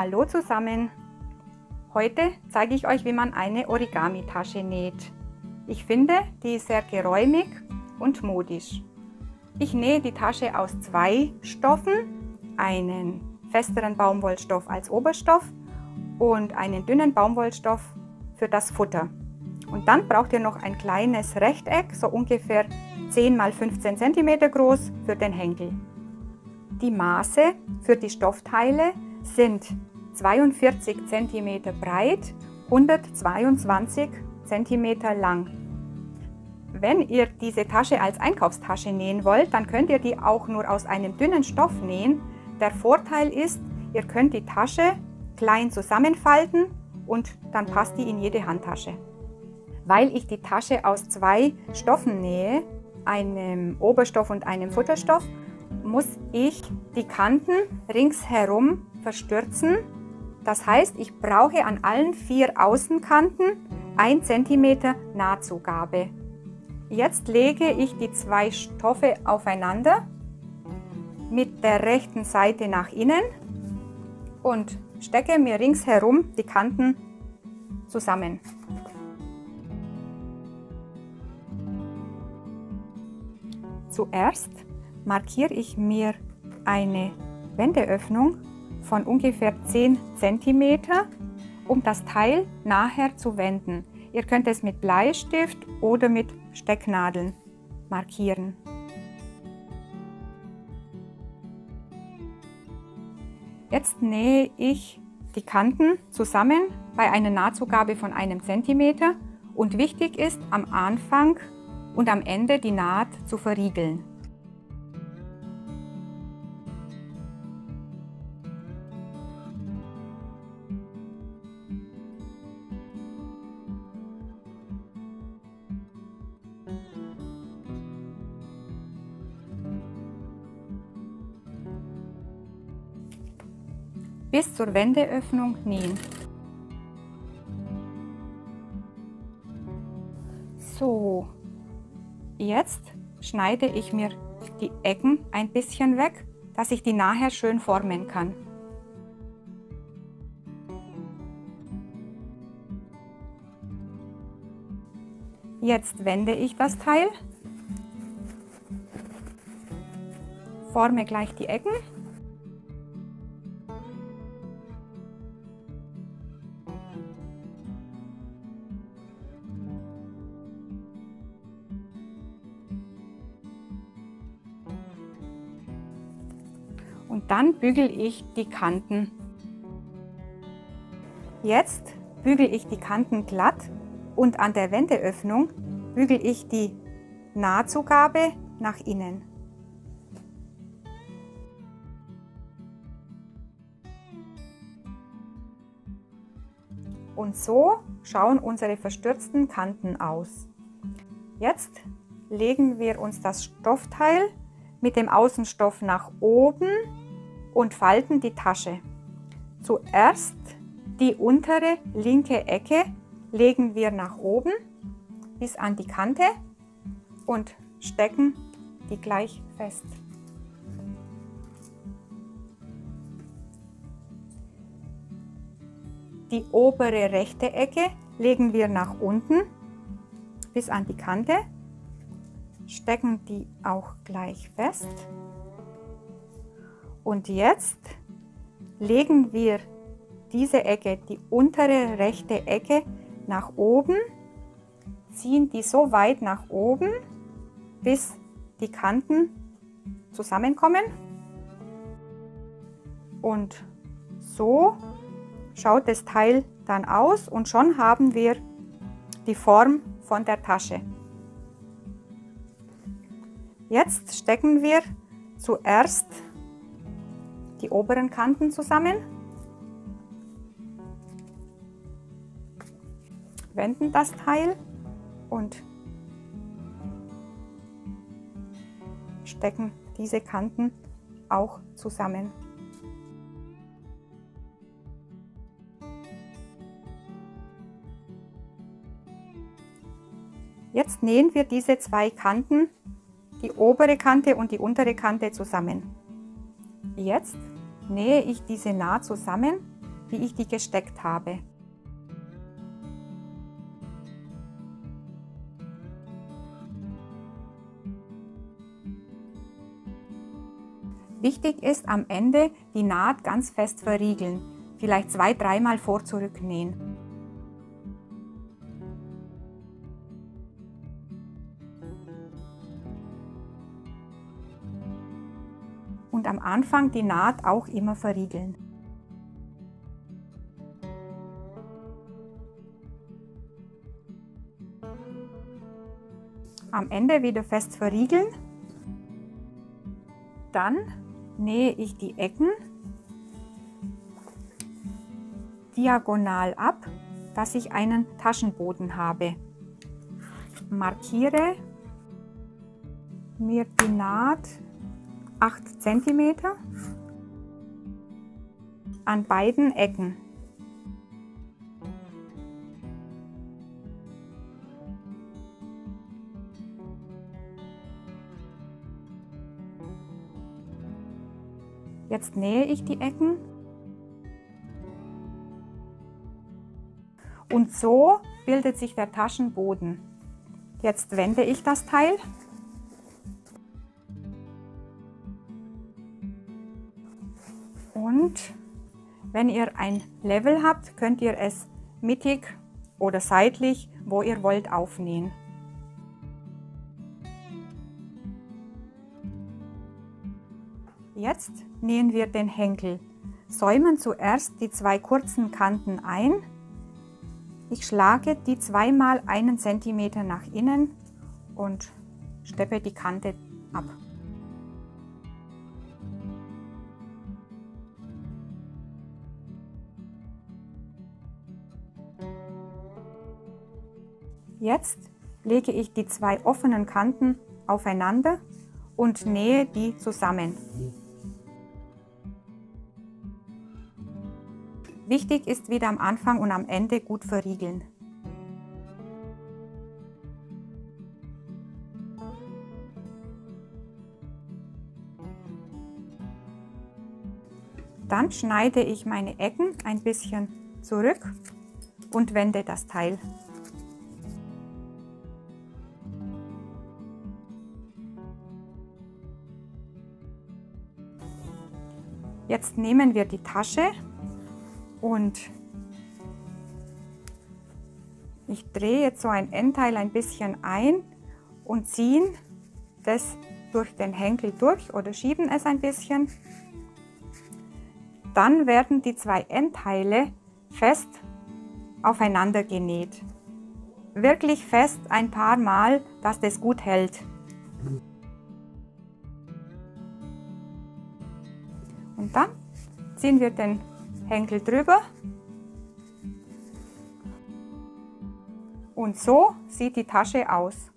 Hallo zusammen! Heute zeige ich euch, wie man eine Origami-Tasche näht. Ich finde, die ist sehr geräumig und modisch. Ich nähe die Tasche aus zwei Stoffen, einen festeren Baumwollstoff als Oberstoff und einen dünnen Baumwollstoff für das Futter. Und dann braucht ihr noch ein kleines Rechteck, so ungefähr 10 x 15 cm groß für den Henkel. Die Maße für die Stoffteile sind 42 cm breit, 122 cm lang. Wenn ihr diese Tasche als Einkaufstasche nähen wollt, dann könnt ihr die auch nur aus einem dünnen Stoff nähen. Der Vorteil ist, ihr könnt die Tasche klein zusammenfalten und dann passt die in jede Handtasche. Weil ich die Tasche aus zwei Stoffen nähe, einem Oberstoff und einem Futterstoff, muss ich die Kanten ringsherum verstürzen. Das heißt, ich brauche an allen 4 Außenkanten 1 cm Nahtzugabe. Jetzt lege ich die zwei Stoffe aufeinander mit der rechten Seite nach innen und stecke mir ringsherum die Kanten zusammen. Zuerst markiere ich mir eine Wendeöffnung von ungefähr 10 cm, um das Teil nachher zu wenden. Ihr könnt es mit Bleistift oder mit Stecknadeln markieren. Jetzt nähe ich die Kanten zusammen bei einer Nahtzugabe von 1 cm und wichtig ist, am Anfang und am Ende die Naht zu verriegeln. Bis zur Wendeöffnung nähen. So, jetzt schneide ich mir die Ecken ein bisschen weg, dass ich die nachher schön formen kann. Jetzt wende ich das Teil, forme gleich die Ecken. Und dann bügele ich die Kanten. Jetzt bügele ich die Kanten glatt und an der Wendeöffnung bügele ich die Nahtzugabe nach innen. Und so schauen unsere verstürzten Kanten aus. Jetzt legen wir uns das Stoffteil mit dem Außenstoff nach oben und falten die Tasche. Zuerst die untere linke Ecke legen wir nach oben bis an die Kante und stecken die gleich fest. Die obere rechte Ecke legen wir nach unten bis an die Kante, stecken die auch gleich fest. Und jetzt legen wir diese Ecke, die untere rechte Ecke, nach oben, ziehen die so weit nach oben, bis die Kanten zusammenkommen. Und so schaut das Teil dann aus und schon haben wir die Form von der Tasche. Jetzt stecken wir zuerst die oberen Kanten zusammen, wenden das Teil und stecken diese Kanten auch zusammen. Jetzt nähen wir diese zwei Kanten, die obere Kante und die untere Kante zusammen. Jetzt nähe ich diese Naht zusammen wie ich die gesteckt habe. Wichtig ist am Ende die Naht ganz fest verriegeln, vielleicht 2-3 Mal vor-zurück nähen. Und am Anfang die Naht auch immer verriegeln. Am Ende wieder fest verriegeln. Dann nähe ich die Ecken diagonal ab, dass ich einen Taschenboden habe. Markiere mir die Naht 8 cm an beiden Ecken. Jetzt nähe ich die Ecken und so bildet sich der Taschenboden. Jetzt wende ich das Teil und wenn ihr ein Level habt, könnt ihr es mittig oder seitlich, wo ihr wollt, aufnähen. Jetzt nähen wir den Henkel. Säumen zuerst die 2 kurzen Kanten ein. Ich schlage die 2 mal 1 cm nach innen und steppe die Kante ab. Jetzt lege ich die 2 offenen Kanten aufeinander und nähe die zusammen. Wichtig ist wieder am Anfang und am Ende gut verriegeln. Dann schneide ich meine Ecken ein bisschen zurück und wende das Teil. Jetzt nehmen wir die Tasche und ich drehe jetzt so ein Endteil ein bisschen ein und ziehen das durch den Henkel durch oder schieben es ein bisschen. Dann werden die 2 Endteile fest aufeinander genäht. Wirklich fest ein paar Mal, dass das gut hält. Und dann ziehen wir den Henkel drüber und so sieht die Tasche aus.